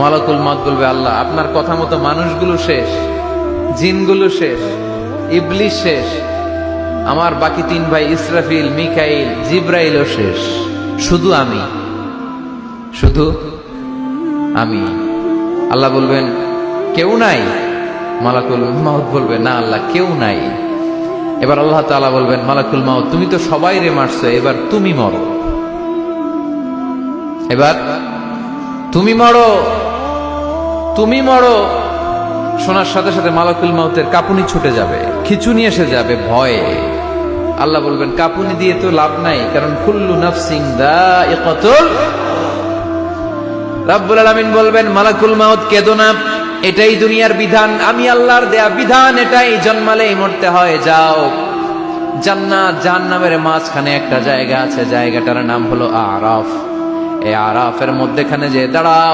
মালাকুল মউত বলবে, আল্লাহ আপনার কথা মতো মানুষগুলো শেষ, জিনগুলো শেষ, ইবলিস শেষ, আমার বাকি 3 ভাই ইসরাফিল, মিকাইল, জিব্রাইলও শেষ, শুধু আমি। আল্লাহ বলবেন কেউ নাই? মালাকুল মউত বলবে, না আল্লাহ কেউ নাই। এবার আল্লাহ তাআলা বলবেন, মালাকুল মউত তুমি তো সবাই রে মারছো, এবার তুমি মরো, এবার তুমি মরো। শোনার সাথে সাথে মালাকুল মউতের কাঁপুনি ছুটে যাবে, খিঁচুনি এসে যাবে ভয়ে। আল্লাহ বলবেন কাঁপুনি দিয়ে তো লাভ নাই, কারণ কুল্লু নাফসিন যায়িকাতুল। রব্বুল আলামিন বলবেন মালাকুল মউত কেঁদো না, এটাই দুনিয়ার বিধান, আমি আল্লাহর দেয়া বিধান, এটাই জন্মালেই মরতে হয়। যাও, জান্নাত জাহান্নামের মাঝখানে একটা জায়গা আছে, জায়গাটার নাম হলো আরাফ। এই আরাফের মধ্যেখানে যে দাঁড়াও।